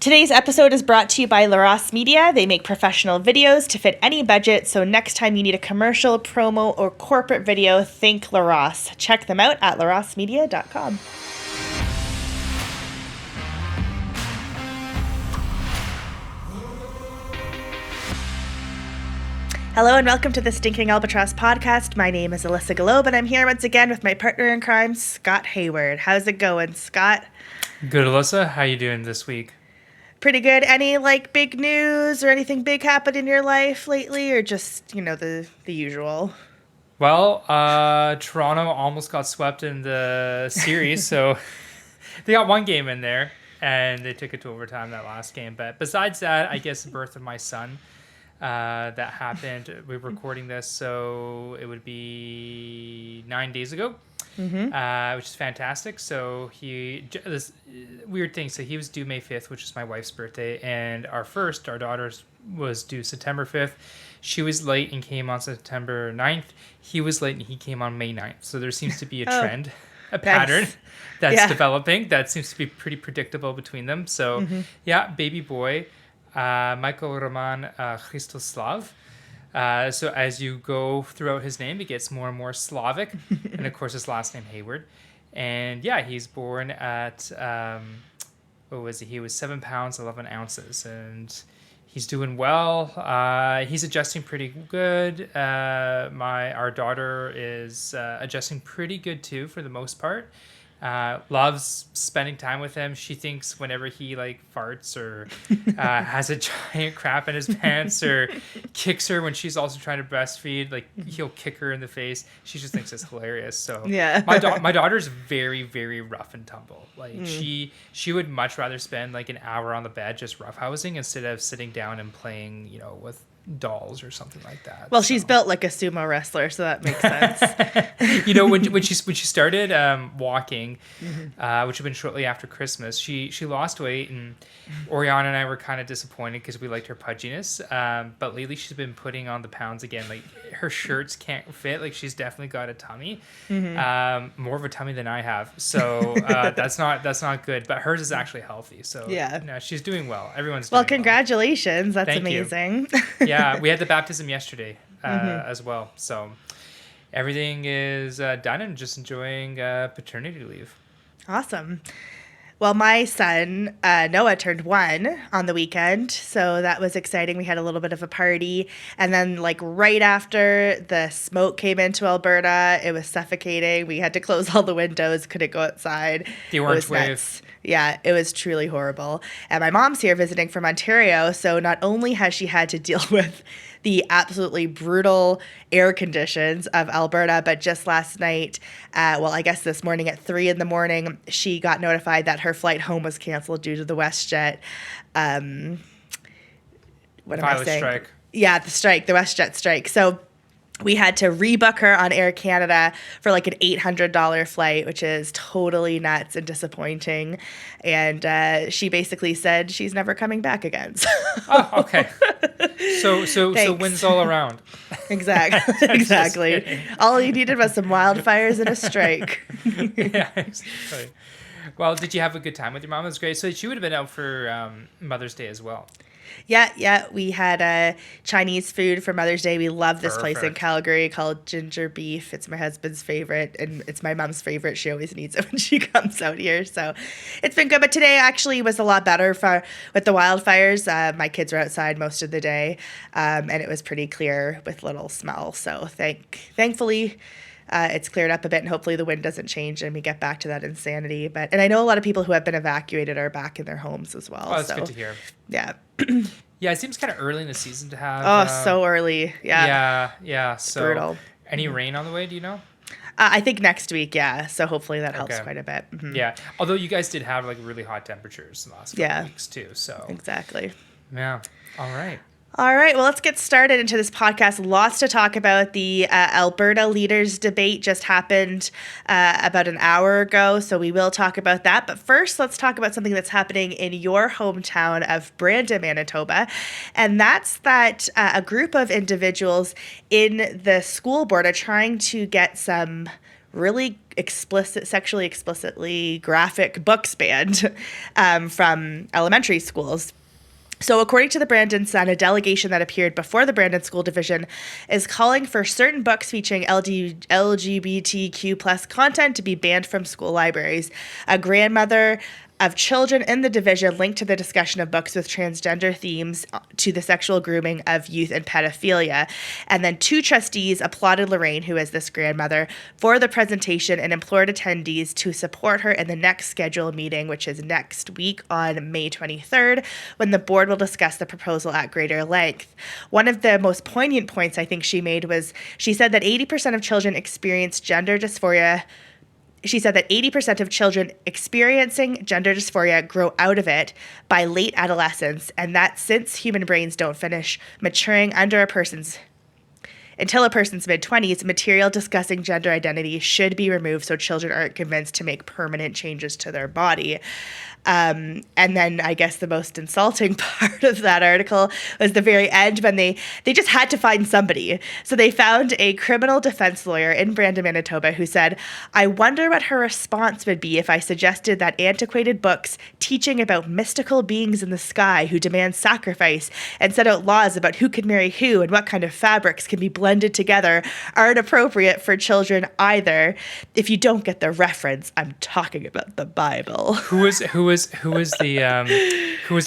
Today's episode is brought to you by Larosse Media. They make professional videos to fit any budget, so next time you need a commercial, promo, or corporate video, think Larosse. Check them out at larossemedia.com. Hello and welcome to the Stinking Albatross Podcast. My name is Alissa Galobe, and I'm here once again with my partner in crime, Scott Hayward. How's it going, Scott? Good, Alissa. How you doing this week? Pretty good. Any big news or anything big happened in your life lately, or just the usual? Well, Toronto almost got swept in the series, so they got one game in there, and they took it to overtime that last game. But besides that, I guess the birth of my son that happened. We're recording this, so it would be 9 days ago. Which is fantastic. So this weird thing. So he was due May 5th, which is my wife's birthday, and our daughter's was due September 5th. She was late and came on September 9th. He was late and he came on May 9th. So there seems to be a trend, a pattern that's developing that seems to be pretty predictable between them. So baby boy, Michael Roman Hristoslav. So as you go throughout his name, it gets more and more Slavic, and of course his last name Hayward. And he's born at what was he? He was 7 pounds 11 ounces, and he's doing well. He's adjusting pretty good. Our daughter is adjusting pretty good too, for the most part. Loves spending time with him. She thinks whenever he farts or has a giant crap in his pants or kicks her when she's also trying to breastfeed, he'll kick her in the face. She just thinks it's hilarious. So my daughter's very, very rough and tumble. She would much rather spend an hour on the bed just roughhousing instead of sitting down and playing, with dolls or something like that. Well, she's built like a sumo wrestler, so that makes sense. when she started walking, which had been shortly after Christmas, she lost weight, and Oriana and I were kind of disappointed because we liked her pudginess. But lately she's been putting on the pounds again. Her shirts can't fit. She's definitely got a tummy, more of a tummy than I have. So that's not good. But hers is actually healthy. So she's doing well. Everyone's doing well. Congratulations. That's Thank amazing. Yeah, we had the baptism yesterday as well. So everything is done and just enjoying paternity leave. Awesome. Well, my son, Noah, turned 1 on the weekend, so that was exciting. We had a little bit of a party, and then right after, the smoke came into Alberta. It was suffocating. We had to close all the windows, couldn't go outside. The orange wave. Yeah, it was truly horrible. And my mom's here visiting from Ontario, so not only has she had to deal with the absolutely brutal air conditions of Alberta, but just last night, I guess this morning at 3 a.m, she got notified that her flight home was canceled due to the WestJet. Strike. Yeah, the WestJet strike. So we had to rebook her on Air Canada for an $800 flight, which is totally nuts and disappointing. And she basically said she's never coming back again. Oh, okay. So wins all around. Exactly. All you needed was some wildfires and a strike. Yeah, exactly. Well, did you have a good time with your mom? It was great. So she would have been out for Mother's Day as well. Yeah. We had Chinese food for Mother's Day. We love this place in Calgary called Ginger Beef. It's my husband's favorite, and it's my mom's favorite. She always needs it when she comes out here. So it's been good. But today actually was a lot better with the wildfires. My kids were outside most of the day, and it was pretty clear with little smell. So thankfully, it's cleared up a bit, and hopefully the wind doesn't change and we get back to that insanity. And I know a lot of people who have been evacuated are back in their homes as well. Oh, that's good to hear. Yeah. Yeah, it seems kind of early in the season to have. Oh, so early. Yeah. Yeah. So brutal. Any rain on the way? Do you know? I think next week. Yeah. So hopefully that helps quite a bit. Mm-hmm. Yeah. Although you guys did have really hot temperatures in the last few weeks too. So exactly. Yeah. All right. All right, well, let's get started into this podcast. Lots to talk about. The Alberta leaders debate just happened about an hour ago, so we will talk about that. But first, let's talk about something that's happening in your hometown of Brandon, Manitoba, and that's that a group of individuals in the school board are trying to get some really sexually explicitly graphic books banned from elementary schools. So according to the Brandon Sun, a delegation that appeared before the Brandon School Division is calling for certain books featuring LGBTQ plus content to be banned from school libraries. A grandmother of children in the division linked to the discussion of books with transgender themes to the sexual grooming of youth and pedophilia. And then 2 trustees applauded Lorraine, who is this grandmother, for the presentation and implored attendees to support her in the next scheduled meeting, which is next week on May 23rd, when the board will discuss the proposal at greater length. One of the most poignant points I think she made was she said that 80% of children experience gender dysphoria. She said that 80% of children experiencing gender dysphoria grow out of it by late adolescence, and that since human brains don't finish maturing until a person's mid-20s, material discussing gender identity should be removed so children aren't convinced to make permanent changes to their body. And then I guess the most insulting part of that article was the very end when they just had to find somebody. So they found a criminal defense lawyer in Brandon, Manitoba, who said, "I wonder what her response would be if I suggested that antiquated books teaching about mystical beings in the sky who demand sacrifice and set out laws about who can marry who and what kind of fabrics can be blended together aren't appropriate for children either. If you don't get the reference, I'm talking about the Bible." Who was the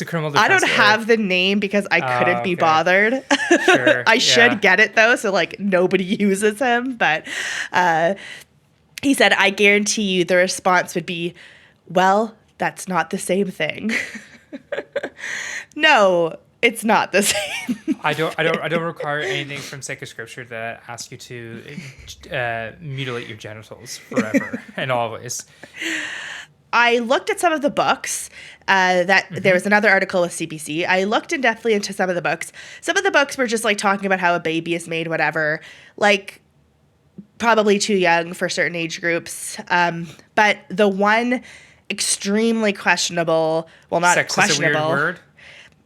criminal defense I don't lawyer? have the name because I couldn't be bothered. Sure, I should get it though, so like nobody uses him. But he said, "I guarantee you the response would be, well, that's not the same thing." No, it's not the same. I don't require anything from sacred scripture that asks you to mutilate your genitals forever and always. I looked at some of the books there was another article with CBC. I looked in depthly into some of the books. Some of the books were just like talking about how a baby is made, whatever, like probably too young for certain age groups. But the one extremely questionable, well, not Sex questionable. Is a weird word?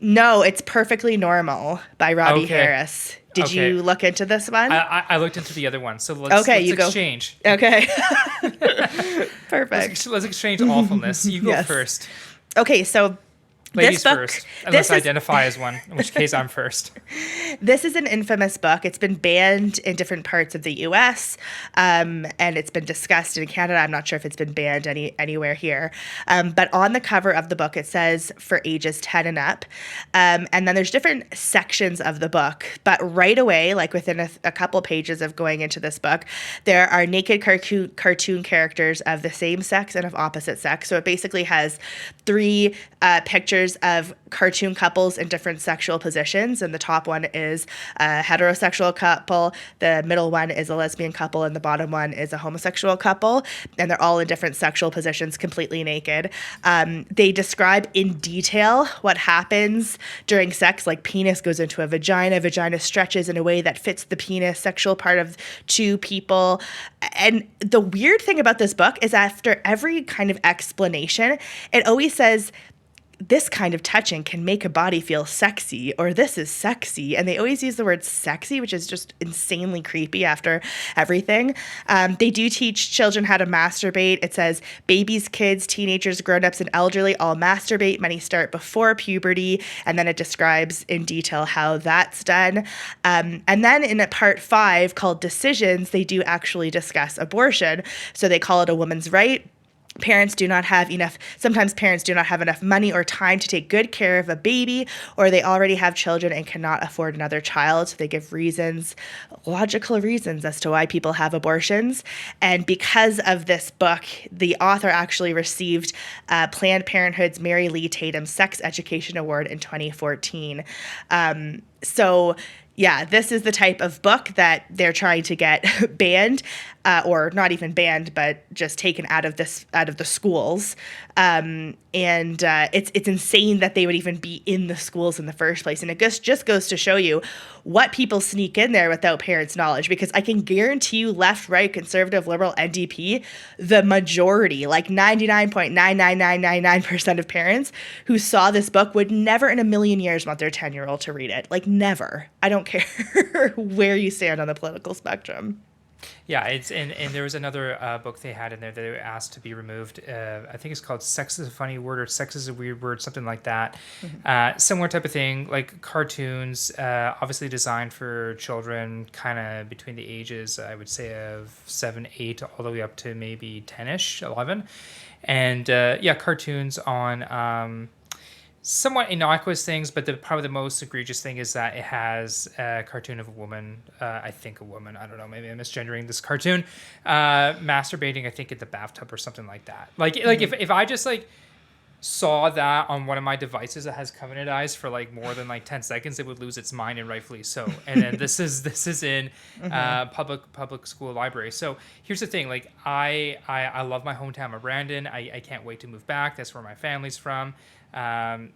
No, It's Perfectly Normal by Robbie Harris. Did you look into this one? I looked into the other one. So let's exchange. Okay. Perfect. Let's exchange awfulness. You go first. Okay, so Ladies this book, first, unless I identify as one, in which case I'm first. This is an infamous book. It's been banned in different parts of the U.S., and it's been discussed in Canada. I'm not sure if it's been banned anywhere here. But on the cover of the book, it says for ages 10 and up. And then there's different sections of the book. But right away, like within a couple pages of going into this book, there are naked cartoon characters of the same sex and of opposite sex. So it basically has 3 pictures of cartoon couples in different sexual positions, and the top one is a heterosexual couple, the middle one is a lesbian couple, and the bottom one is a homosexual couple, and they're all in different sexual positions, completely naked. They describe in detail what happens during sex, like penis goes into a vagina stretches in a way that fits the penis, sexual part of 2 people. And the weird thing about this book is after every kind of explanation, it always says, this kind of touching can make a body feel sexy, or this is sexy. And they always use the word sexy, which is just insanely creepy after everything. They do teach children how to masturbate. It says babies, kids, teenagers, grown-ups, and elderly all masturbate. Many start before puberty. And then it describes in detail how that's done. And then in part 5 called Decisions, they do actually discuss abortion. So they call it a woman's right. Sometimes parents do not have enough money or time to take good care of a baby, or they already have children and cannot afford another child. So they give logical reasons as to why people have abortions. And because of this book, the author actually received Planned Parenthood's Mary Lee Tatum Sex Education Award in 2014. Yeah, this is the type of book that they're trying to get banned, or not even banned, but just taken out of the schools. It's insane that they would even be in the schools in the first place. And it just goes to show you what people sneak in there without parents' knowledge. Because I can guarantee you, left, right, conservative, liberal, NDP, the majority, like 99.99999% of parents who saw this book would never in a million years want their 10-year-old to read it. Like never. I don't care where you stand on the political spectrum. Yeah, it's and there was another book they had in there that they were asked to be removed. I think it's called "Sex is a Funny Word" or "Sex is a Weird Word," something like that. Similar type of thing, like cartoons, obviously designed for children, kind of between the ages, I would say, of 7, 8, all the way up to maybe 10ish, 11, and yeah, cartoons on. Somewhat innocuous things, but probably the most egregious thing is that it has a cartoon of a woman. I think a woman. I don't know. Maybe I'm misgendering this cartoon. Masturbating, I think, in the bathtub or something like that. Like if I just like saw that on one of my devices that has Covenant eyes for like more than like 10 seconds, it would lose its mind, and rightfully so. And then this is in public school library. So here's the thing, like I love my hometown of Brandon. I can't wait to move back. That's where my family's from.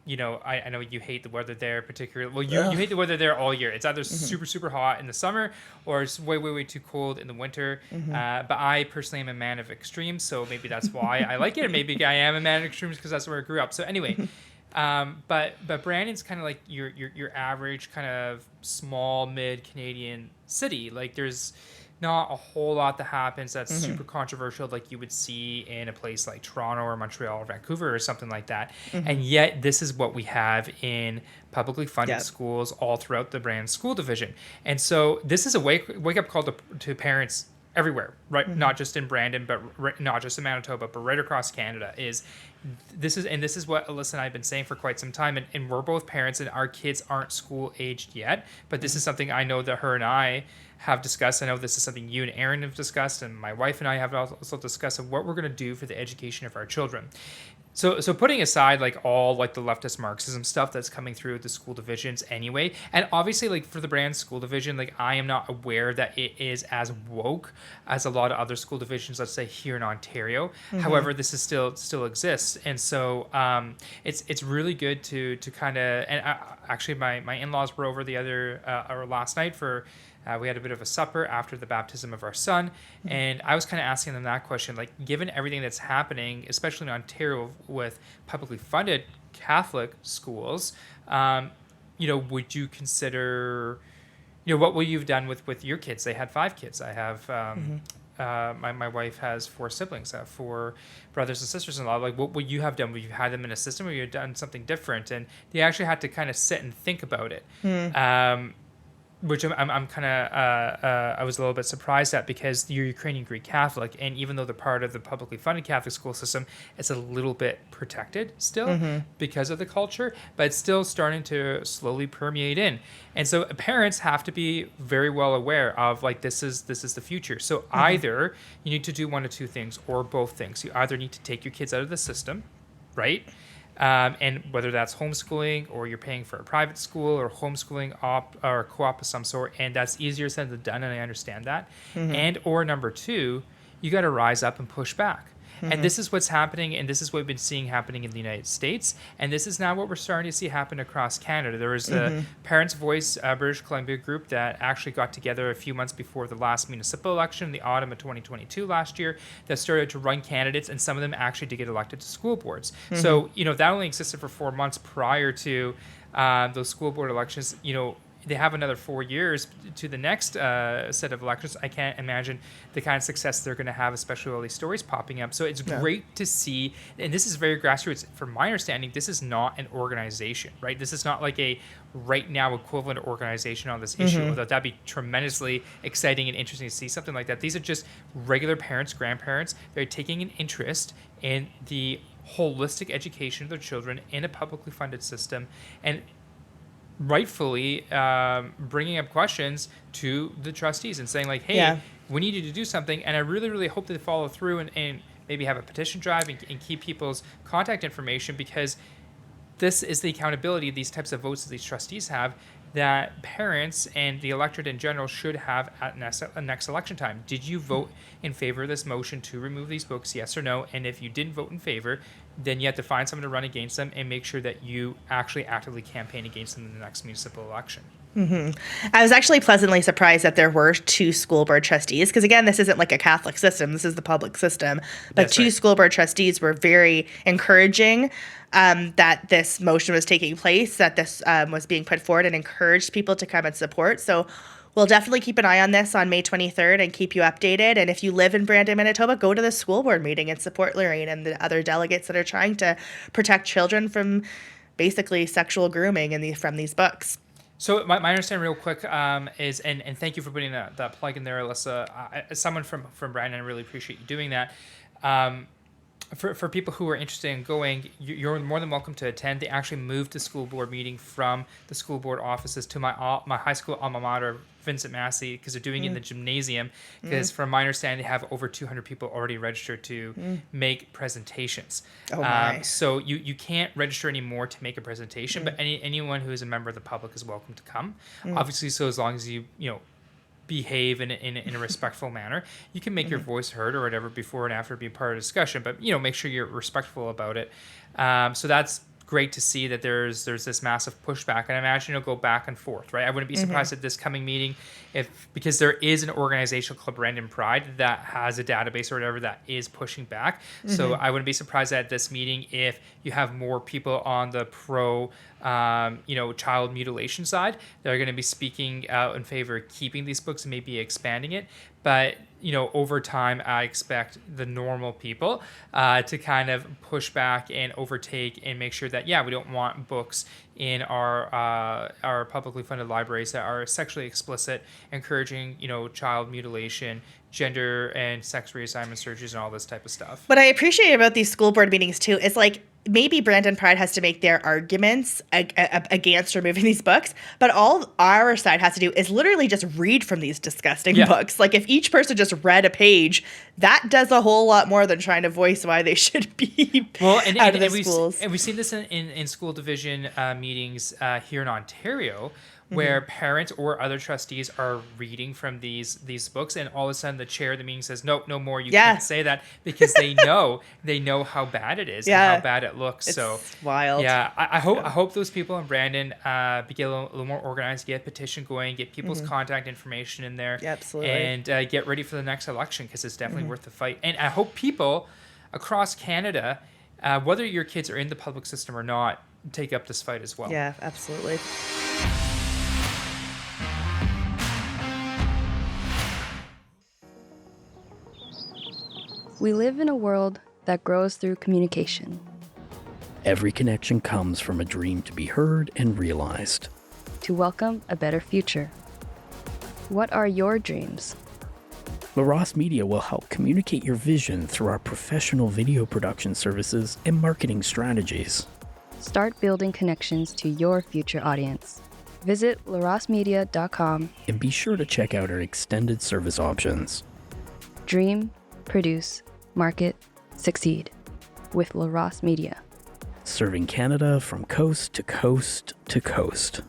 You know, I know you hate the weather there particularly. Well, you hate the weather there all year. It's either super hot in the summer or it's way too cold in the winter. But I personally am a man of extremes, so maybe that's why I like it. Or maybe I am a man of extremes because that's where I grew up. So anyway, but Brandon's kind of like your average kind of small mid Canadian city. Like there's not a whole lot that happens that's super controversial like you would see in a place like Toronto or Montreal or Vancouver or something like that. And yet this is what we have in publicly funded schools all throughout the Brand School Division. And so this is a wake up call to parents everywhere, right? Not just in Brandon, but not just in Manitoba, but right across Canada. This is what Alissa and I have been saying for quite some time, and we're both parents and our kids aren't school aged yet, but this is something I know that her and I have discussed. I know this is something you and Aaron have discussed, and my wife and I have also discussed of what we're going to do for the education of our children. So putting aside like all like the leftist Marxism stuff that's coming through the school divisions anyway, and obviously like for the Brand School Division, like I am not aware that it is as woke as a lot of other school divisions, let's say here in Ontario. However, this is still exists, and so it's really good to kind of, and actually my in-laws were over the other or last night for. We had a bit of a supper after the baptism of our son, and I was kind of asking them that question, like, given everything that's happening, especially in Ontario with publicly funded Catholic schools, you know, would you consider, you know, what will you've done with your kids? They had 5 kids. I have, my wife has 4 siblings, 4 brothers and sisters-in-law. Like, what would you have done? Would you had them in a system, or you had done something different? And they actually had to kind of sit and think about it. Which I'm kind of I was a little bit surprised at, because you're Ukrainian Greek Catholic, and even though they're part of the publicly funded Catholic school system, it's a little bit protected still because of the culture, but it's still starting to slowly permeate in. And so parents have to be very well aware of like this is the future. So either you need to do one of 2 things or both things. You either need to take your kids out of the system, right? And whether that's homeschooling or you're paying for a private school or homeschooling or co-op of some sort, and that's easier said than done, and I understand that. And or number 2, you got to rise up and push back. And this is what's happening, and this is what we've been seeing happening in the United States, and this is now what we're starting to see happen across Canada. There was a Parents' Voice British Columbia group that actually got together a few months before the last municipal election in the autumn of 2022 last year that started to run candidates, and some of them actually did get elected to school boards. So, you know, that only existed for 4 months prior to those school board elections. You know, they have another 4 years to the next set of elections. I can't imagine the kind of success they're going to have, especially with all these stories popping up. So it's great to see, and this is very grassroots. From my understanding, this is not an organization, right? This is not like a RightNow equivalent organization on this issue, although that'd be tremendously exciting and interesting to see something like that. These are just regular parents, grandparents. They're taking an interest in the holistic education of their children in a publicly funded system, and rightfully bringing up questions to the trustees and saying like, hey, we need you to do something. And I really hope that they follow through and maybe have a petition drive and keep people's contact information, because this is the accountability these types of votes that these trustees have that parents and the electorate in general should have at next election time. Did you vote in favor of this motion to remove these books, yes or no? And if you didn't vote in favor, then you have to find someone to run against them and make sure that you actually actively campaign against them in the next municipal election. I was actually pleasantly surprised that there were 2 school board trustees, because again, this isn't like a Catholic system, this is the public system, but That's 2 school board trustees were very encouraging that this motion was taking place, that this was being put forward, and encouraged people to come and support. So We'll definitely keep an eye on this on May 23rd and keep you updated. And if you live in Brandon, Manitoba, go to the school board meeting and support Lorraine and the other delegates that are trying to protect children from basically sexual grooming from these books. So my understanding real quick is, and thank you for putting that plug in there, Alissa. As someone from Brandon, I really appreciate you doing that. For people who are interested in going, you're more than welcome to attend. They actually moved the school board meeting from the school board offices to my high school alma mater, Vincent Massey, because they're doing it in the gymnasium. Because from my understanding, they have over 200 people already registered to make presentations. Oh my. So you can't register anymore to make a presentation, but anyone who is a member of the public is welcome to come. Obviously, so as long as you behave in a respectful manner, you can make your voice heard or whatever before and after being part of the discussion, but make sure you're respectful about it. So that's great to see that there's this massive pushback, and I imagine it'll go back and forth, right? I wouldn't be surprised at this coming meeting because there is an organization called Brandon Pride that has a database or whatever that is pushing back. So I wouldn't be surprised at this meeting if you have more people on the pro child mutilation side that are going to be speaking out in favor of keeping these books and maybe expanding it. But over time, I expect the normal people to kind of push back and overtake and make sure that, we don't want books in our publicly funded libraries that are sexually explicit, encouraging, child mutilation, gender and sex reassignment surgeries, and all this type of stuff. What I appreciate about these school board meetings too is maybe Brandon Pride has to make their arguments against removing these books, but all our side has to do is literally just read from these disgusting books. If each person just read a page, that does a whole lot more than trying to voice why they should be out of the schools. And we've seen this in school division meetings here in Ontario, where parents or other trustees are reading from these books, and all of a sudden the chair of the meeting says, "Nope, no more. You can't say that," because they know how bad it is and how bad it looks. It's so wild. Yeah, I hope those people in Brandon get a little more organized, get a petition going, get people's contact information in there, absolutely, and get ready for the next election, because it's definitely worth the fight. And I hope people across Canada, whether your kids are in the public system or not, take up this fight as well. Yeah, absolutely. We live in a world that grows through communication. Every connection comes from a dream to be heard and realized. To welcome a better future. What are your dreams? LaRosse Media will help communicate your vision through our professional video production services and marketing strategies. Start building connections to your future audience. Visit larossemedia.com and be sure to check out our extended service options. Dream, produce, market, succeed with LaRosse Media. Serving Canada from coast to coast to coast.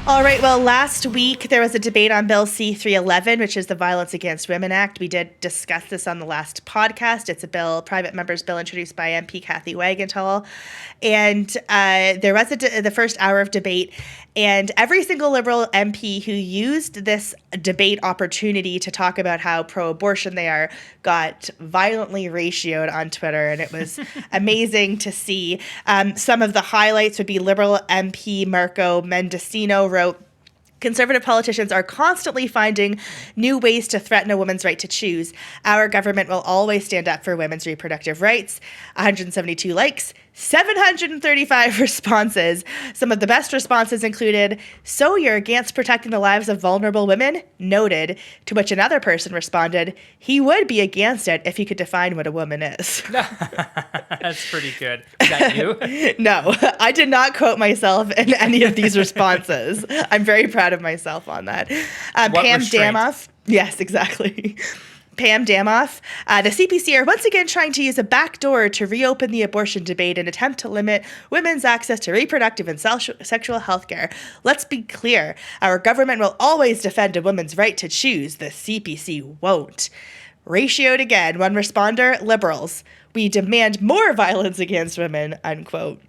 All right, well, last week there was a debate on Bill C-311, which is the Violence Against Women Act. We did discuss this on the last podcast. It's a private member's bill introduced by MP Kathy Wagenthal. And there was the first hour of debate, and every single Liberal MP who used this debate opportunity to talk about how pro-abortion they are got violently ratioed on Twitter, and it was amazing to see. Some of the highlights would be Liberal MP Marco Mendicino wrote, "Conservative politicians are constantly finding new ways to threaten a woman's right to choose. Our government will always stand up for women's reproductive rights." 172 likes, 735 responses. Some of the best responses included, "So you're against protecting the lives of vulnerable women? Noted." To which another person responded, "He would be against it if he could define what a woman is." That's pretty good. Was that you? No, I did not quote myself in any of these responses. I'm very proud of myself on that. Pam restraint? Damoff. Yes, exactly. Pam Damoff. The CPC are once again trying to use a backdoor to reopen the abortion debate in an attempt to limit women's access to reproductive and sexual health care. Let's be clear. Our government will always defend a woman's right to choose. The CPC won't. Ratioed again. One responder, Liberals. "We demand more violence against women," unquote.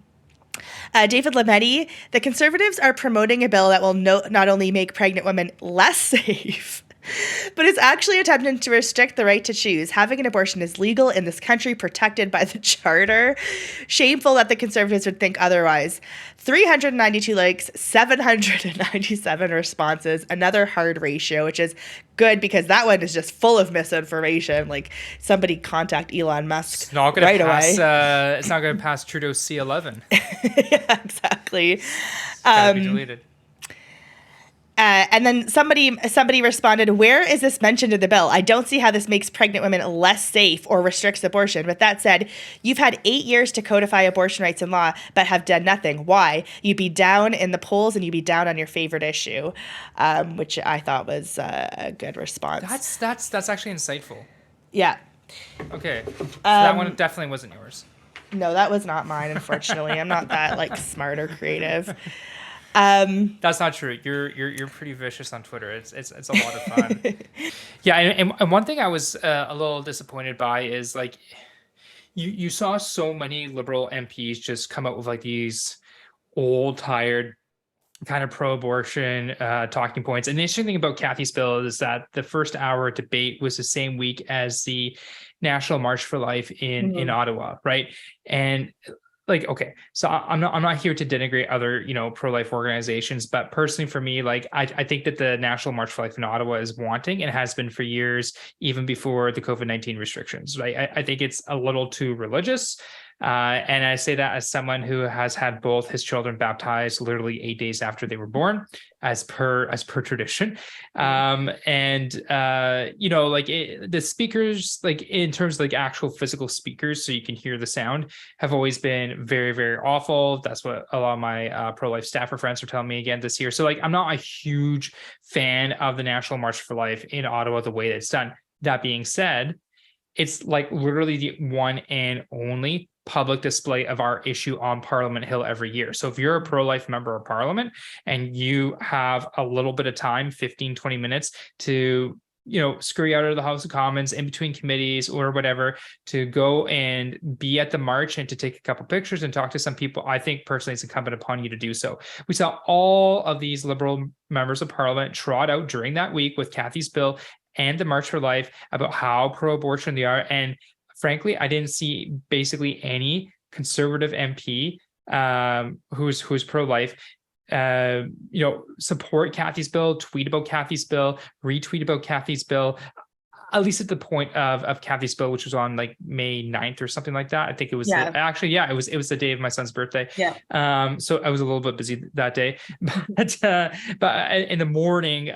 David Lametti, "The Conservatives are promoting a bill that will not only make pregnant women less safe, but it's actually attempting to restrict the right to choose. Having an abortion is legal in this country, protected by the charter. Shameful that the Conservatives would think otherwise. 392 likes, 797 responses, another hard ratio, which is good because that one is just full of misinformation. Like, somebody contact Elon Musk It's not going right to pass. away. It's not going to pass Trudeau's C11. Yeah, exactly. It's gotta be deleted. And then somebody responded, where is this mentioned in the bill? I don't see how this makes pregnant women less safe or restricts abortion. But that said, you've had 8 years to codify abortion rights in law, but have done nothing. Why? You'd be down in the polls and you'd be down on your favorite issue, which I thought was a good response. That's actually insightful. Yeah. Okay. So that one definitely wasn't yours. No, that was not mine, unfortunately. I'm not that like smart or creative. That's not true. You're pretty vicious on Twitter. It's a lot of fun. Yeah, and one thing I was a little disappointed by is like you saw so many Liberal MPs just come out with like these old, tired, kind of pro-abortion talking points. And the interesting thing about Kathy's bill is that the first hour debate was the same week as the National March for Life in Ottawa, right? And like, okay, so I'm not here to denigrate other, pro-life organizations, but personally for me, like, I think that the National March for Life in Ottawa is wanting and has been for years, even before the COVID-19 restrictions, right? I think it's a little too religious. And I say that as someone who has had both his children baptized literally 8 days after they were born, as per tradition. The speakers, like in terms of like actual physical speakers, so you can hear the sound, have always been very, very awful. That's what a lot of my pro-life staffer friends are telling me again this year. So like, I'm not a huge fan of the National March for Life in Ottawa, the way that it's done. That being said, it's like literally the one and only public display of our issue on Parliament Hill every year. So if you're a pro-life member of Parliament and you have a little bit of time, 15, 20 minutes to, scurry out of the House of Commons in between committees or whatever, to go and be at the march and to take a couple pictures and talk to some people, I think personally it's incumbent upon you to do so. We saw all of these Liberal members of Parliament trot out during that week with Kathy's bill and the March for Life about how pro-abortion they are. And frankly, I didn't see basically any Conservative MP who's pro-life support Kathy's bill, tweet about Kathy's bill, retweet about Kathy's bill, at least at the point of Kathy's bill, which was on like May 9th or something like that. I think it was it was the day of my son's birthday. Yeah. So I was a little bit busy that day, but in the morning,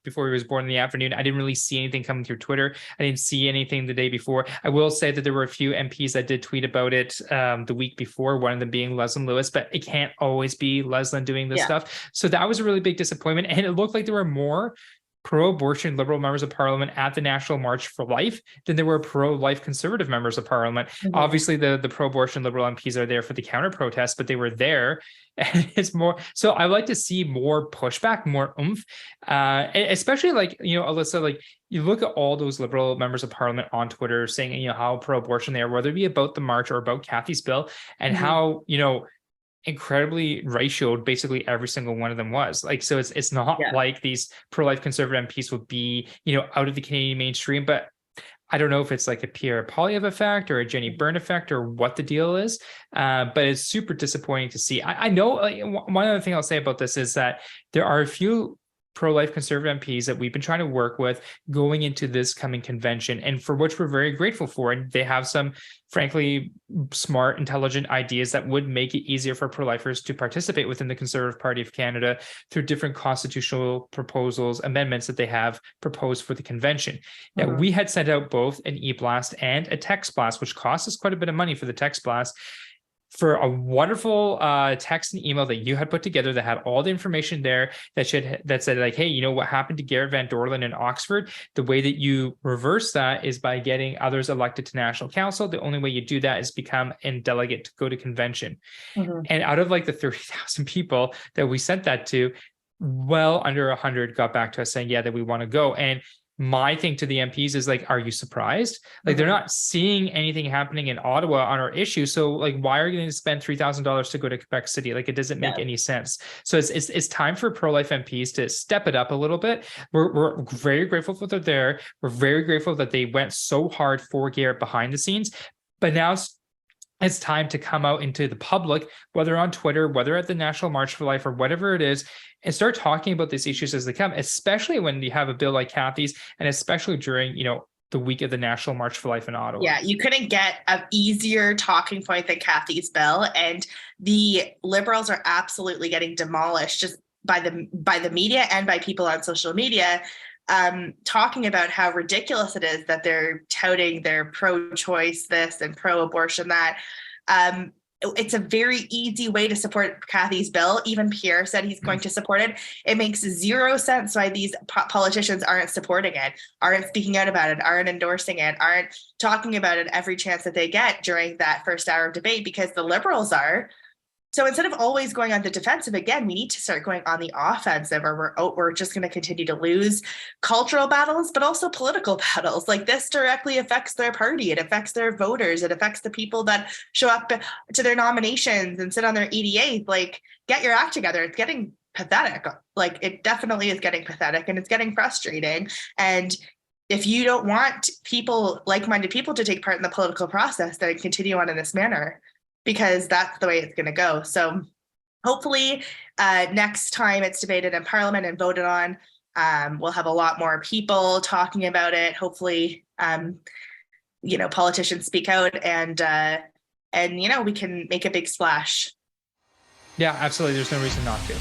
before he was born in the afternoon, I didn't really see anything coming through Twitter. I didn't see anything the day before. I will say that there were a few MPs that did tweet about it the week before, one of them being Leslyn Lewis, but it can't always be Leslyn doing this stuff. So that was a really big disappointment. And it looked like there were more pro-abortion Liberal members of Parliament at the National March for Life than there were pro-life Conservative members of Parliament. Obviously, the pro-abortion Liberal MPs are there for the counter-protest, but they were there. And it's more, so I like to see more pushback, more oomph, especially like, Alissa, like you look at all those Liberal members of Parliament on Twitter saying, how pro-abortion they are, whether it be about the march or about Kathy's bill, and how, incredibly ratioed basically every single one of them was. Like, so it's not like these pro-life Conservative MPs would be, out of the Canadian mainstream, but I don't know if it's like a Pierre Poilievre effect or a Jenny Byrne effect or what the deal is, but it's super disappointing to see. I know, like, one other thing I'll say about this is that there are a few pro-life Conservative MPs that we've been trying to work with going into this coming convention, and for which we're very grateful for. And they have some, frankly, smart, intelligent ideas that would make it easier for pro-lifers to participate within the Conservative Party of Canada through different constitutional proposals, amendments that they have proposed for the convention. Now, we had sent out both an e-blast and a text blast, which cost us quite a bit of money for the text blast, for a wonderful text and email that you had put together that had all the information there that said like, hey, what happened to Garrett Van Dorlen in Oxford? The way that you reverse that is by getting others elected to National Council. The only way you do that is become a delegate to go to convention. And out of like the 30,000 people that we sent that to, well under 100 got back to us saying, yeah, that we want to go. And my thing to the MPs is like, are you surprised? Like, they're not seeing anything happening in Ottawa on our issue. So like, why are you going to spend $3,000 to go to Quebec City? Like, it doesn't make any sense. So it's time for pro-life MPs to step it up a little bit. We're very grateful that they're there. We're very grateful that they went so hard for Garrett behind the scenes, but now it's time to come out into the public, whether on Twitter, whether at the National March for Life or whatever it is, and start talking about these issues as they come, especially when you have a bill like Kathy's, and especially during, the week of the National March for Life in Ottawa. Yeah, you couldn't get an easier talking point than Kathy's bill, and the Liberals are absolutely getting demolished just by the media and by people on social media, talking about how ridiculous it is that they're touting their pro-choice this and pro-abortion that. It's a very easy way to support Kathy's bill. Even Pierre said he's going to support it. It makes zero sense why these politicians aren't supporting it, aren't speaking out about it, aren't endorsing it, aren't talking about it every chance that they get during that first hour of debate, because the Liberals are. So instead of always going on the defensive, again, we need to start going on the offensive, or we're just going to continue to lose cultural battles, but also political battles. Like, this directly affects their party. It affects their voters. It affects the people that show up to their nominations and sit on their EDA. Like, get your act together. It's getting pathetic. Like, it definitely is getting pathetic, and it's getting frustrating. And if you don't want people, like-minded people, to take part in the political process, then continue on in this manner, because that's the way it's going to go. So hopefully next time it's debated in Parliament and voted on, we'll have a lot more people talking about it. Hopefully, politicians speak out, and we can make a big splash. Yeah, absolutely. There's no reason not to.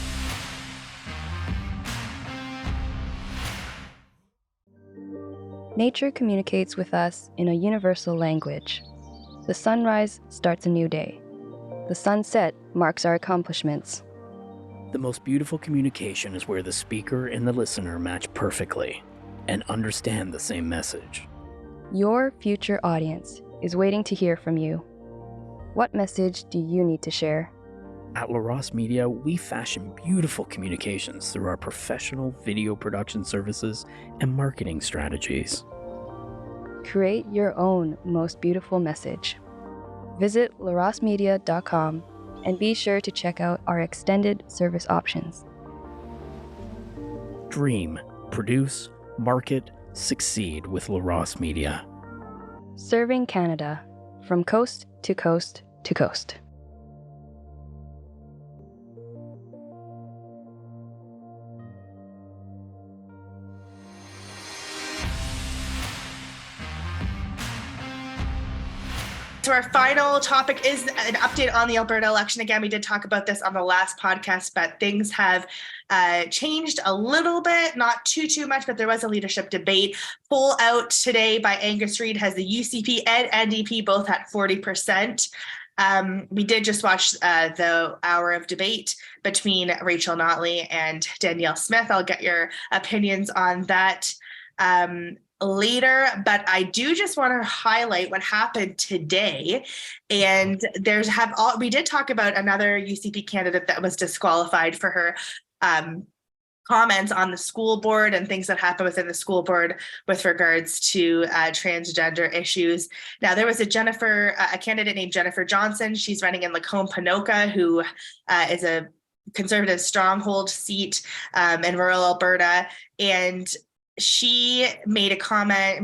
Nature communicates with us in a universal language. The sunrise starts a new day. The sunset marks our accomplishments. The most beautiful communication is where the speaker and the listener match perfectly and understand the same message. Your future audience is waiting to hear from you. What message do you need to share? At LaRosse Media, we fashion beautiful communications through our professional video production services and marketing strategies. Create your own most beautiful message. Visit larosmedia.com and be sure to check out our extended service options. Dream, produce, market, succeed with LaRosse Media. Serving Canada from coast to coast to coast. So our final topic is an update on the Alberta election. Again, we did talk about this on the last podcast, but things have changed a little bit, not too much, but there was a leadership debate. Poll out today by Angus Reid has the UCP and NDP both at 40%. We did just watch the hour of debate between Rachel Notley and Danielle Smith. I'll get your opinions on that later, but I do just want to highlight what happened today. And we did talk about another UCP candidate that was disqualified for her comments on the school board and things that happen within the school board with regards to transgender issues. Now, there was a candidate named Jennifer Johnson. She's running in Lacombe-Panoka, who is a conservative stronghold seat in rural Alberta. And she made comments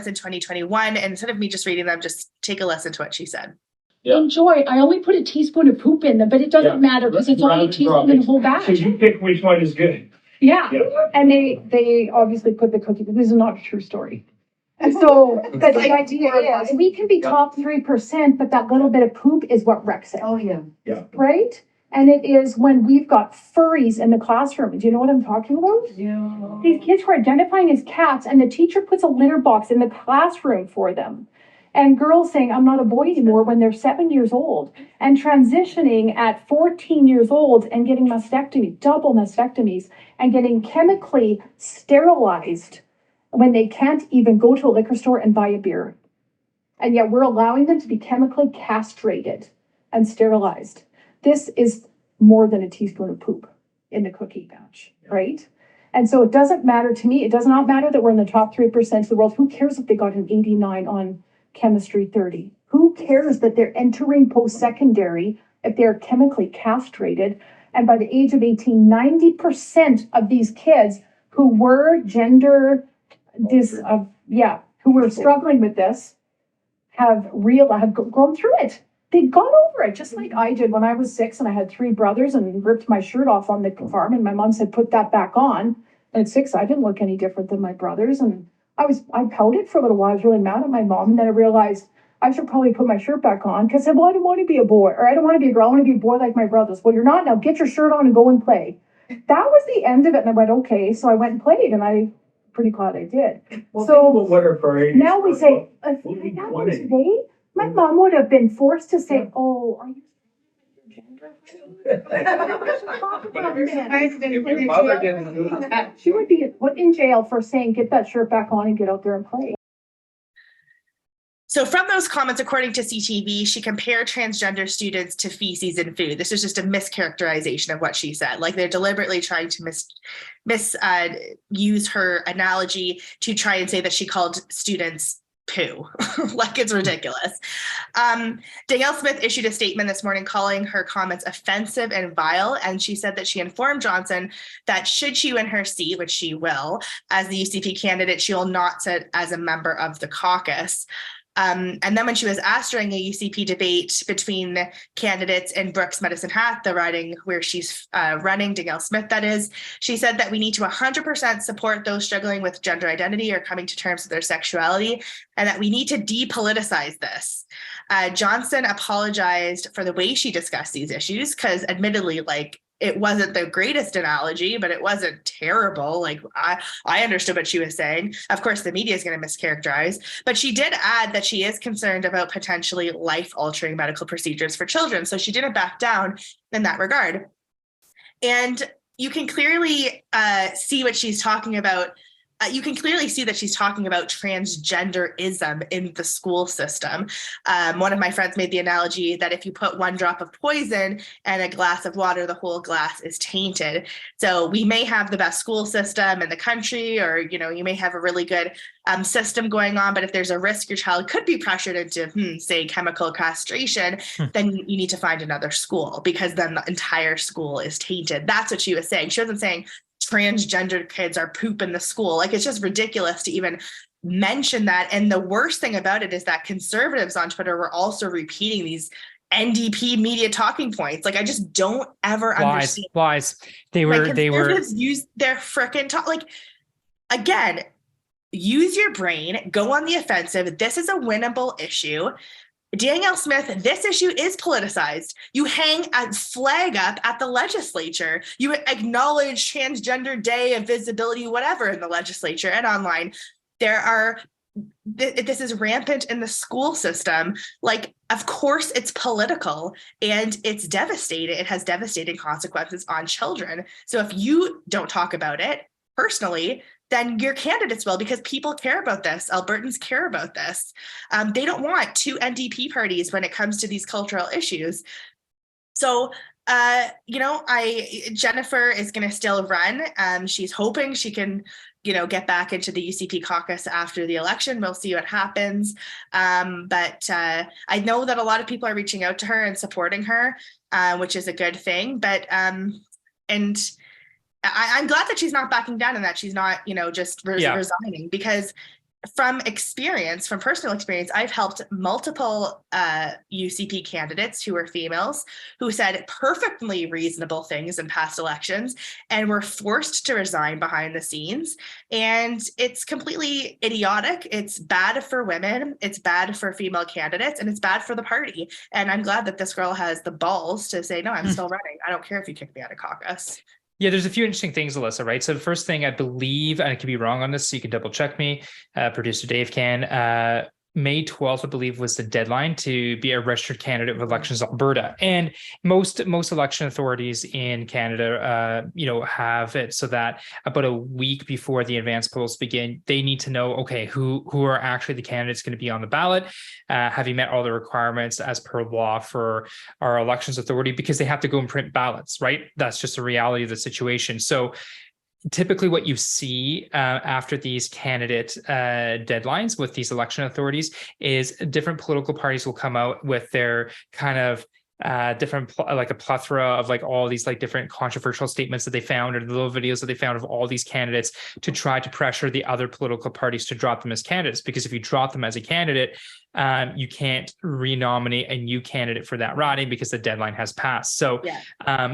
in 2021, and instead of me just reading them, just take a listen to what she said. Yeah. Enjoy. I only put a teaspoon of poop in them, but it doesn't matter because it's only a teaspoon in the whole batch. So you pick which one is good. Yeah. And they obviously put the cookie, but this is not a true story. And so but the idea is we can be top 3%, but that little bit of poop is what wrecks it. Oh yeah. Yeah. Right? And it is when we've got furries in the classroom. Do you know what I'm talking about? Yeah. These kids who are identifying as cats, and the teacher puts a litter box in the classroom for them. And girls saying, I'm not a boy anymore when they're 7 years old. And transitioning at 14 years old and getting double mastectomies, and getting chemically sterilized when they can't even go to a liquor store and buy a beer. And yet we're allowing them to be chemically castrated and sterilized. This is more than a teaspoon of poop in the cookie batch, right? And so it doesn't matter to me. It does not matter that we're in the top 3% of the world. Who cares if they got an 89 on chemistry 30? Who cares that they're entering post-secondary if they're chemically castrated? And by the age of 18, 90% of these kids who were who were struggling with this have grown through it. They've gone over it, just like I did when I was 6 and I had 3 brothers and ripped my shirt off on the farm, and my mom said, put that back on. And at 6, I didn't look any different than my brothers. And I pouted for a little while. I was really mad at my mom. And then I realized I should probably put my shirt back on because I said, well, I don't want to be a boy, or I don't want to be a girl. I want to be a boy like my brothers. Well, you're not now. Get your shirt on and go and play. That was the end of it. And I went, okay. So I went and played, and I'm pretty glad I did. Well, so what are priorities? now we say, if it happened today, my mom would have been forced to say, oh, are you gender? Your mother didn't do that. She would be put in jail for saying, get that shirt back on and get out there and play. So from those comments, according to CTV, she compared transgender students to feces in food. This is just a mischaracterization of what she said. Like, they're deliberately trying to use her analogy to try and say that she called students poo. Like, it's ridiculous. Danielle Smith issued a statement this morning calling her comments offensive and vile, and she said that she informed Johnson that should she win her seat, which she will, as the UCP candidate, she will not sit as a member of the caucus. And then when she was asked during a UCP debate between the candidates in Brooks Medicine Hat, the riding where she's running, Danielle Smith, that is, she said that we need to 100% support those struggling with gender identity or coming to terms with their sexuality, and that we need to depoliticize this. Johnson apologized for the way she discussed these issues because, admittedly, like, it wasn't the greatest analogy, but it wasn't terrible. Like, I understood what she was saying. Of course, the media is going to mischaracterize, but she did add that she is concerned about potentially life-altering medical procedures for children. So she didn't back down in that regard. And you can clearly see what she's talking about. You can clearly see that she's talking about transgenderism in the school system. One of my friends made the analogy that if you put one drop of poison in a glass of water, the whole glass is tainted. So we may have the best school system in the country, or, you know, you may have a really good system going on, but if there's a risk your child could be pressured into, say, chemical castration, then you need to find another school, because then the entire school is tainted. That's what she was saying. She wasn't saying transgender kids are poop in the school. Like, it's just ridiculous to even mention that. And the worst thing about it is that conservatives on Twitter were also repeating these NDP media talking points. Like, I just don't ever understand. Lies. They were use their frickin' talk. Like, again, use your brain, go on the offensive. This is a winnable issue. Danielle Smith, this issue is politicized. You hang a flag up at the legislature. You acknowledge Transgender Day of Visibility, whatever, in the legislature and online. This is rampant in the school system. Like, of course it's political, and it's devastating. It has devastating consequences on children. So if you don't talk about it personally, then your candidates will, because people care about this. Albertans care about this. They don't want two NDP parties when it comes to these cultural issues. So, Jennifer is going to still run. She's hoping she can, get back into the UCP caucus after the election. We'll see what happens. But I know that a lot of people are reaching out to her and supporting her, which is a good thing. But I'm glad that she's not backing down and that she's not, just resigning, because from personal experience, I've helped multiple UCP candidates who were females who said perfectly reasonable things in past elections and were forced to resign behind the scenes. And it's completely idiotic. It's bad for women. It's bad for female candidates, and it's bad for the party. And I'm glad that this girl has the balls to say, no, I'm still running. I don't care if you kick me out of caucus. Yeah, there's a few interesting things, Alissa, right? So the first thing, I believe, and I could be wrong on this, so you can double check me, producer Dave can, May 12th, I believe, was the deadline to be a registered candidate with Elections Alberta. And most election authorities in Canada, have it so that about a week before the advance polls begin, they need to know, okay, who are actually the candidates going to be on the ballot? Have you met all the requirements as per law for our elections authority? Because they have to go and print ballots, right? That's just the reality of the situation. So typically what you see after these candidate deadlines with these election authorities is different political parties will come out with their kind of like a plethora of like all these like different controversial statements that they found, or the little videos that they found of all these candidates to try to pressure the other political parties to drop them as candidates. Because if you drop them as a candidate, you can't renominate a new candidate for that riding because the deadline has passed. So,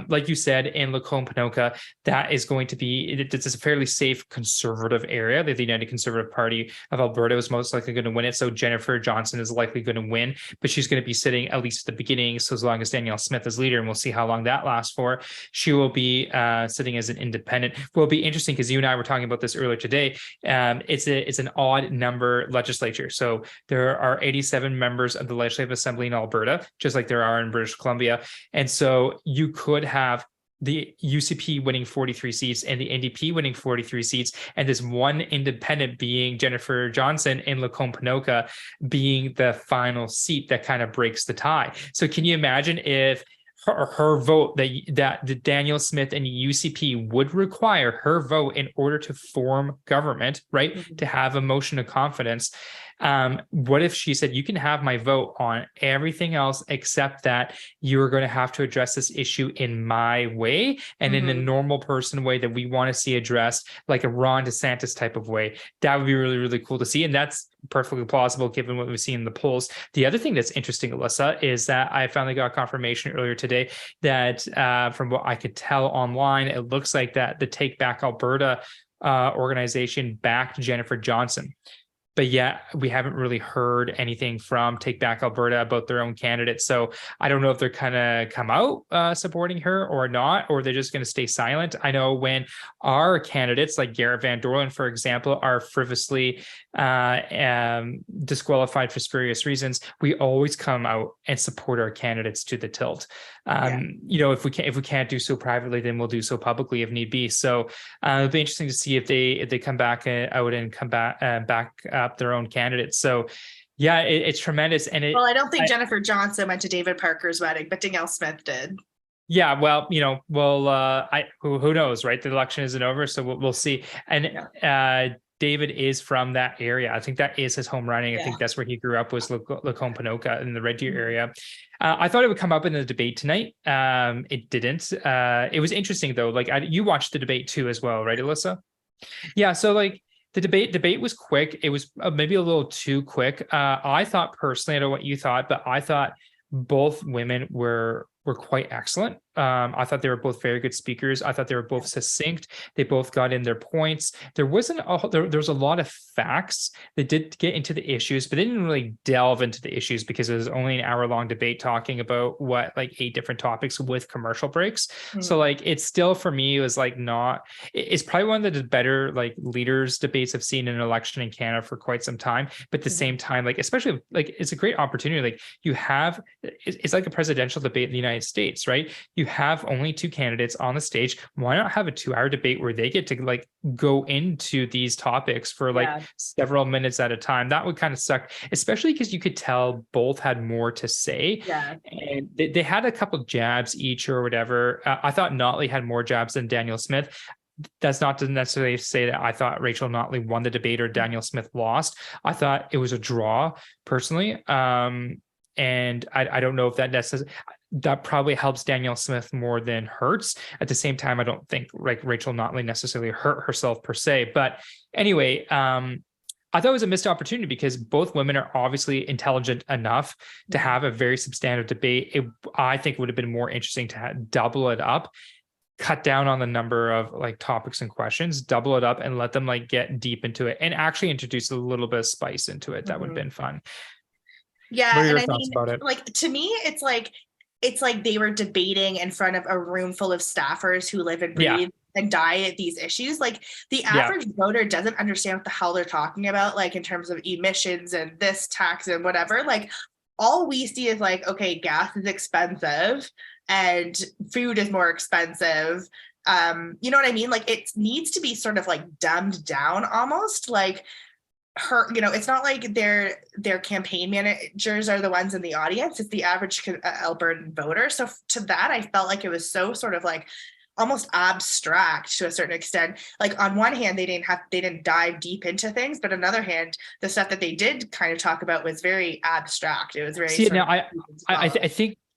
like you said, in Lacombe-Ponoka, that is going to be, it's a fairly safe conservative area. The United Conservative Party of Alberta is most likely going to win it. So Jennifer Johnson is likely going to win, but she's going to be sitting at least at the beginning. So as long as Danielle Smith is leader, and we'll see how long that lasts for, she will be sitting as an independent. Will be interesting because you and I were talking about this earlier today. It's an odd number legislature. So there are 87 members of the Legislative Assembly in Alberta, just like there are in British Columbia. And so you could have the UCP winning 43 seats and the NDP winning 43 seats, and this one independent being Jennifer Johnson in Lacombe-Ponoka being the final seat that kind of breaks the tie. So can you imagine if her vote, that the Danielle Smith and UCP would require her vote in order to form government, right? To have a motion of confidence. What if she said, you can have my vote on everything else except that you're going to have to address this issue in my way and in the normal person way that we want to see addressed, like a Ron DeSantis type of way. That would be really, really cool to see. And that's perfectly plausible given what we've seen in the polls. The other thing that's interesting, Alissa, is that I finally got confirmation earlier today that from what I could tell online, it looks like that the Take Back Alberta organization backed Jennifer Johnson. But yet we haven't really heard anything from Take Back Alberta about their own candidate. So I don't know if they're kind of come out supporting her or not, or they're just going to stay silent. I know when our candidates like Garrett Van Dorlen, for example, are frivolously disqualified for spurious reasons, we always come out and support our candidates to the tilt. You know, if we can't do so privately, then we'll do so publicly if need be. So it'll be interesting to see if they come back out and come back up their own candidates. So yeah, it's tremendous. And I don't think Jennifer Johnson went to David Parker's wedding, but Danielle Smith did. Yeah, well, you know, who knows, right? The election isn't over, so we'll see. And David is from that area. I think that is his home riding. I think that's where he grew up, was Lacombe-Ponoka in the Red Deer area. I thought it would come up in the debate tonight. It didn't. It was interesting though. Like you watched the debate too as well, right, Alissa? Yeah. So like the debate was quick. It was maybe a little too quick. I thought personally, I don't know what you thought, but I thought both women were quite excellent. I thought they were both very good speakers. I thought they were both succinct. They both got in their points. There was a lot of facts. They did get into the issues, but they didn't really delve into the issues because it was only an hour-long debate talking about like 8 different topics with commercial breaks. So like it's still, for me, it was like it's probably one of the better like leaders debates I've seen in an election in Canada for quite some time. But at the same time, like especially like it's a great opportunity. Like you have, it's like a presidential debate in the United States, right? You have only 2 candidates on the stage. Why not have a 2-hour debate where they get to like go into these topics for like several minutes at a time? That would kind of suck, especially because you could tell both had more to say. And they had a couple jabs each or whatever. I thought Notley had more jabs than Danielle Smith. That's not to necessarily say that I thought Rachel Notley won the debate or Danielle Smith lost. I thought it was a draw personally. And I don't know if that probably helps Danielle Smith more than hurts. At the same time, I don't think like Rachel Notley necessarily hurt herself per se. But anyway, I thought it was a missed opportunity because both women are obviously intelligent enough to have a very substantive debate. I think it would have been more interesting to double it up, cut down on the number of like topics and questions, double it up and let them like get deep into it and actually introduce a little bit of spice into it. That would have been fun. Yeah. What are your thoughts about it? Like, to me, it's like they were debating in front of a room full of staffers who live and breathe and die at these issues. Like the average voter doesn't understand what the hell they're talking about, like in terms of emissions and this tax and whatever. Like all we see is like, okay, gas is expensive and food is more expensive. You know what I mean? Like it needs to be sort of like dumbed down almost. Like her, you know, it's not like their campaign managers are the ones in the audience. It's the average Albertan voter. So to that, I felt like it was so sort of like almost abstract to a certain extent. Like on one hand, they didn't dive deep into things, but on the other hand, the stuff that they did kind of talk about was very abstract. It was very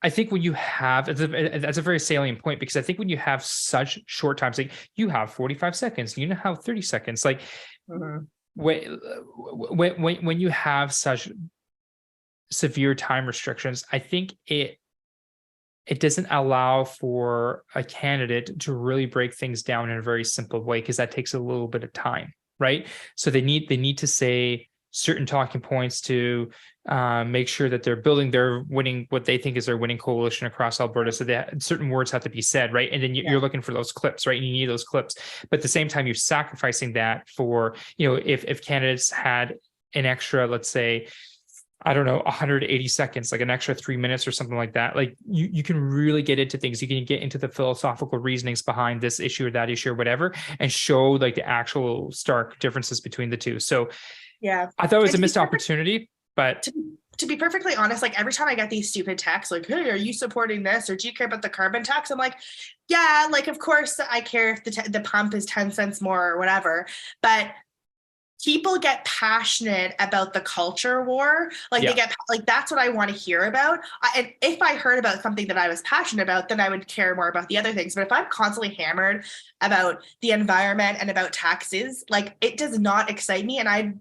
I think when you have, that's a very salient point, because I think when you have such short times, like you have 45 seconds, you have 30 seconds, like when you have such severe time restrictions, I think it doesn't allow for a candidate to really break things down in a very simple way, because that takes a little bit of time, right? So they need to say certain talking points to make sure that they're building their winning, what they think is their winning coalition across Alberta. So that certain words have to be said, right? And then you're looking for those clips, right? And you need those clips, but at the same time, you're sacrificing that for, if candidates had an extra, let's say, I don't know, 180 seconds, like an extra 3 minutes or something like that. Like you can really get into things. You can get into the philosophical reasonings behind this issue or that issue or whatever, and show like the actual stark differences between the two. So I thought it was a missed opportunity, but to be perfectly honest, like every time I get these stupid texts, like, hey, are you supporting this? Or do you care about the carbon tax? I'm like, yeah, like, of course I care if the pump is 10 cents more or whatever, but people get passionate about the culture war. Like they get like, that's what I want to hear about. And if I heard about something that I was passionate about, then I would care more about the other things. But if I'm constantly hammered about the environment and about taxes, like it does not excite me. And I'd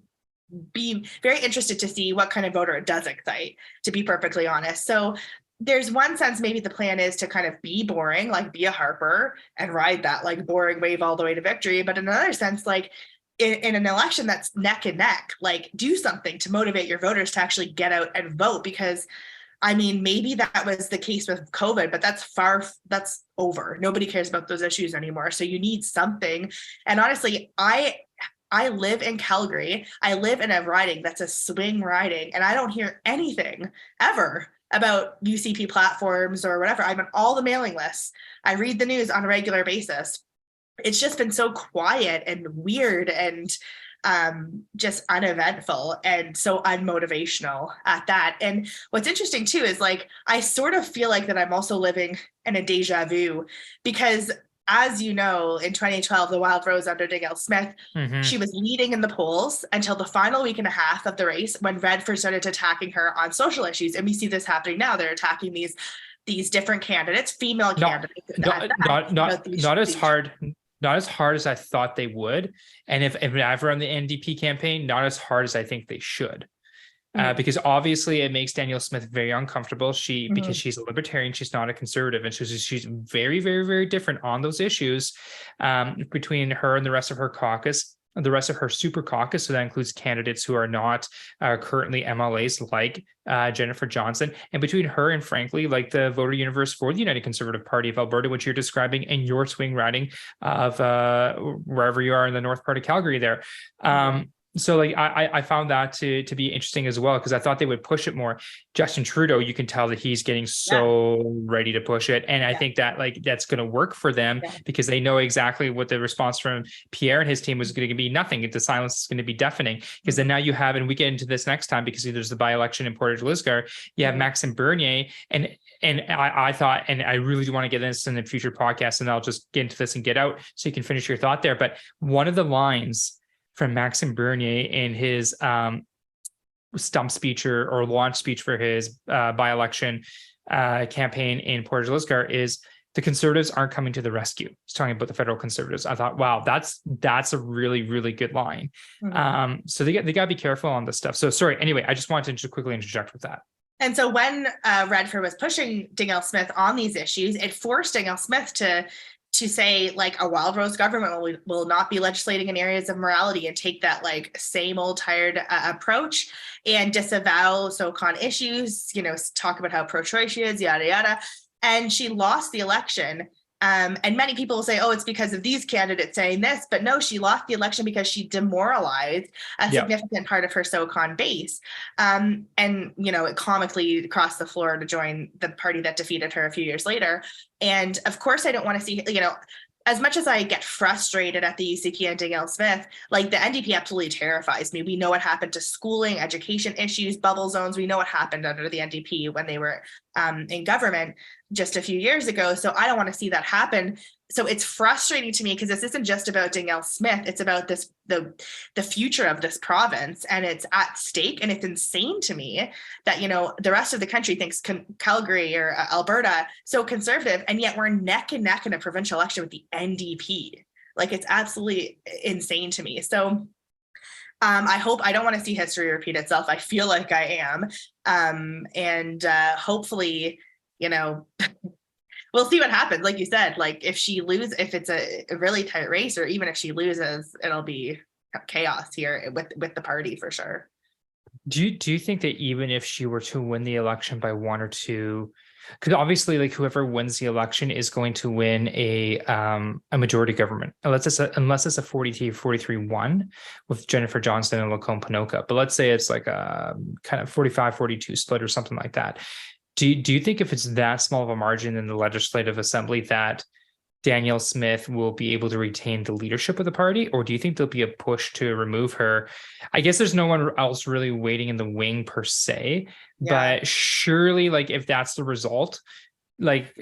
be very interested to see what kind of voter it does excite, to be perfectly honest. So there's one sense, maybe the plan is to kind of be boring, like be a Harper and ride that like boring wave all the way to victory. But in another sense, like in an election that's neck and neck, like do something to motivate your voters to actually get out and vote. Because I mean, maybe that was the case with COVID, but that's over. Nobody cares about those issues anymore. So you need something. And honestly, I live in Calgary. I live in a riding that's a swing riding, and I don't hear anything ever about UCP platforms or whatever. I'm on all the mailing lists. I read the news on a regular basis. It's just been so quiet and weird and just uneventful and so unmotivational at that. And what's interesting too is like, I sort of feel like that I'm also living in a deja vu, because as you know, in 2012, the Wild Rose under Danielle Smith, she was leading in the polls until the final week and a half of the race, when Redford started attacking her on social issues. And we see this happening now. They're attacking these different candidates, female candidates. Not as hard as I thought they would. And if I run the NDP campaign, not as hard as I think they should. Because obviously it makes Danielle Smith very uncomfortable. Because she's a libertarian, she's not a conservative, and she's very, very, very different on those issues between her and the rest of her caucus, the rest of her super caucus. So that includes candidates who are not currently MLAs, like Jennifer Johnson, and between her and, frankly, like the voter universe for the United Conservative Party of Alberta, which you're describing in your swing riding of wherever you are in the north part of Calgary there. So like I found that to be interesting as well, because I thought they would push it more. Justin Trudeau, you can tell that he's getting so ready to push it. And I think that like that's going to work for them because they know exactly what the response from Pierre and his team was going to be. Nothing. The silence is going to be deafening, because then now you have, and we get into this next time because there's the by-election in Portage Lisgar, you have Maxime Bernier. And I thought, and I really do want to get this in the future podcast, and I'll just get into this and get out so you can finish your thought there. But one of the lines from Maxime Bernier in his stump speech or launch speech for his by-election campaign in Portage Lisgar is, the Conservatives aren't coming to the rescue. He's talking about the federal Conservatives. I thought, wow, that's a really, really good line. So they got to be careful on this stuff. So sorry. Anyway, I just wanted to just quickly interject with that. And so when Redford was pushing Danielle Smith on these issues, it forced Danielle Smith to say, like, a Wild Rose government will not be legislating in areas of morality, and take that like same old tired approach and disavow SoCon issues, talk about how pro-choice she is, yada, yada. And she lost the election. And many people will say, oh, it's because of these candidates saying this, but no, she lost the election because she demoralized a significant part of her SoCon base. And, it comically crossed the floor to join the party that defeated her a few years later. And of course, I don't want to see, as much as I get frustrated at the UCP and Danielle Smith, like the NDP absolutely terrifies me. We know what happened to schooling, education issues, bubble zones. We know what happened under the NDP when they were in government just a few years ago. So I don't want to see that happen. So it's frustrating to me because this isn't just about Danielle Smith. It's about the future of this province, and it's at stake. And it's insane to me that, the rest of the country thinks Calgary or Alberta so conservative, and yet we're neck and neck in a provincial election with the NDP. Like, it's absolutely insane to me. So I don't want to see history repeat itself. I feel like I am. And hopefully, we'll see what happens. Like you said, like if it's a really tight race, or even if she loses, it'll be chaos here with the party for sure. Do you think that even if she were to win the election by 1 or 2, because obviously like whoever wins the election is going to win a majority government, unless it's a 43-1 with Jennifer Johnston and Lacombe Panoka. But let's say it's like a kind of 45-42 split or something like that. Do you think if it's that small of a margin in the Legislative Assembly that Danielle Smith will be able to retain the leadership of the party, or do you think there'll be a push to remove her? I guess there's no one else really waiting in the wing per se, but surely, like if that's the result, like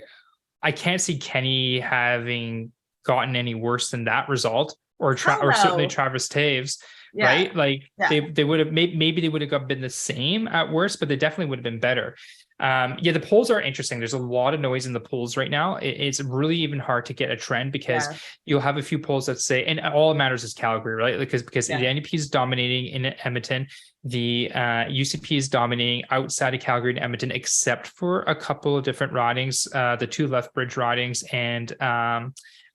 I can't see Kenny having gotten any worse than that result, or certainly Travis Taves. Right? Like they would have maybe they would have been the same at worst, but they definitely would have been better. The polls are interesting. There's a lot of noise in the polls right now. It's really even hard to get a trend because you'll have a few polls that say, and all that matters is Calgary, right? Because the NDP is dominating in Edmonton. The UCP is dominating outside of Calgary and Edmonton, except for a couple of different ridings, the 2 Lethbridge ridings, and I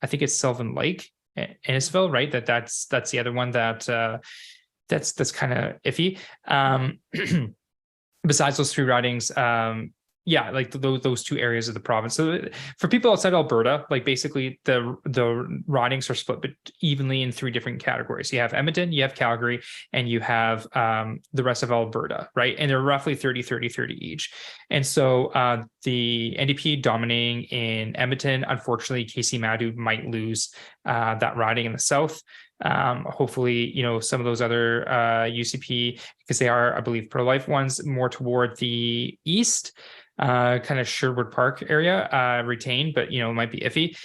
think it's Sylvan Lake, Innisfil, right? That's the other one that's kind of iffy. Besides those 3 ridings, like those 2 areas of the province. So for people outside Alberta, like basically the ridings are split evenly in 3 different categories. You have Edmonton, you have Calgary, and you have the rest of Alberta, right? And they're roughly 30 each. And so the NDP dominating in Edmonton. Unfortunately, Casey Madhu might lose that riding in the south. Hopefully, some of those other UCP, because they are, I believe, pro-life ones, more toward the east, kind of Sherwood Park area, retain, but it might be iffy.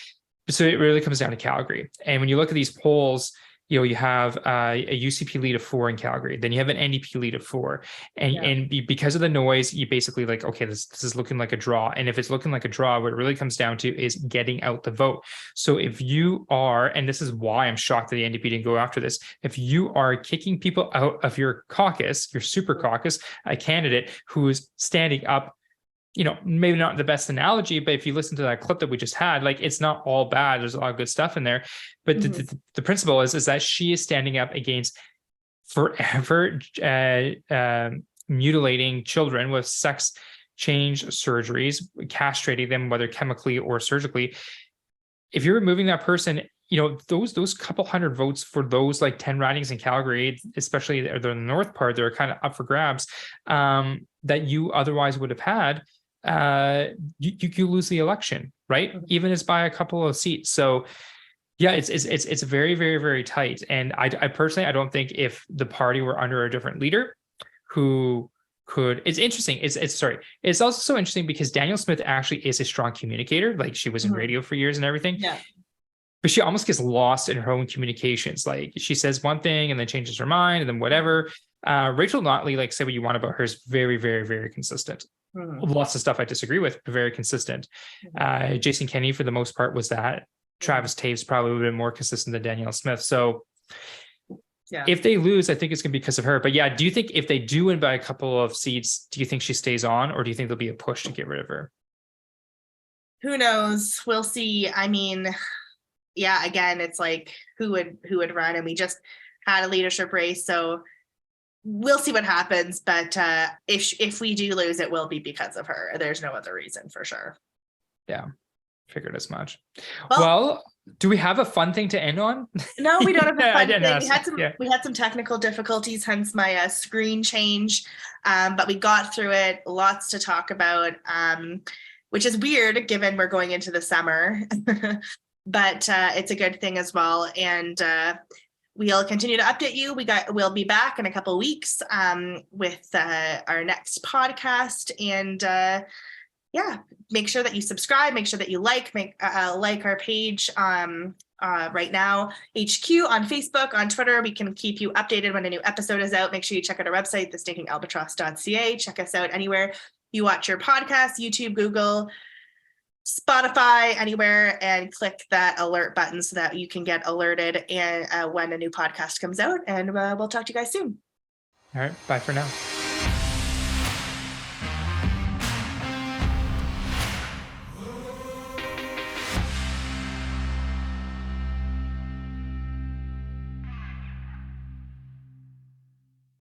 So it really comes down to Calgary. And when you look at these polls, you have a UCP lead of 4 in Calgary, then you have an NDP lead of 4, and because of the noise, you basically like, okay, this is looking like a draw. And if it's looking like a draw, what it really comes down to is getting out the vote. So if you are, and this is why I'm shocked that the NDP didn't go after this, if you are kicking people out of your caucus, your super caucus, a candidate who is standing up, maybe not the best analogy, but if you listen to that clip that we just had, like it's not all bad. There's a lot of good stuff in there. But the principle is that she is standing up against forever mutilating children with sex change surgeries, castrating them, whether chemically or surgically. If you're removing that person, those couple hundred votes for those like 10 ridings in Calgary, especially the north part, they're kind of up for grabs, that you otherwise would have had. You lose the election, right? Even as by a couple of seats. So it's very, very, very tight. And I personally, I don't think if the party were under a different leader who could, it's interesting. It's also so interesting because Danielle Smith actually is a strong communicator. Like she was in radio for years and everything. Yeah. But she almost gets lost in her own communications. Like she says one thing and then changes her mind and then whatever. Rachel Notley, like say what you want about her, is very, very, very consistent. Lots of stuff I disagree with, but very consistent. Jason Kenney, for the most part, was that. Travis Taves probably would have been more consistent than Danielle Smith. So if they lose, I think it's going to be because of her. But do you think if they do win by a couple of seats, do you think she stays on, or do you think there'll be a push to get rid of her? Who knows? We'll see. I mean, again, it's like who would run, and we just had a leadership race, so we'll see what happens. But if we do lose, it will be because of her. There's no other reason for sure. Yeah. Figured as much. Well, do we have a fun thing to end on? No, we don't have a fun thing. We had some technical difficulties, hence my screen change. But we got through it. Lots to talk about, which is weird given we're going into the summer. But it's a good thing as well. And we'll continue to update you. We'll be back in a couple of weeks with our next podcast. And make sure that you subscribe, make sure that you like our page Right Now HQ on Facebook, on Twitter. We can keep you updated when a new episode is out. Make sure you check out our website, itstartsrightnow.ca. Check us out anywhere you watch your podcast, YouTube, Google, Spotify, anywhere, and click that alert button so that you can get alerted and when a new podcast comes out. And we'll talk to you guys soon. All right. Bye for now.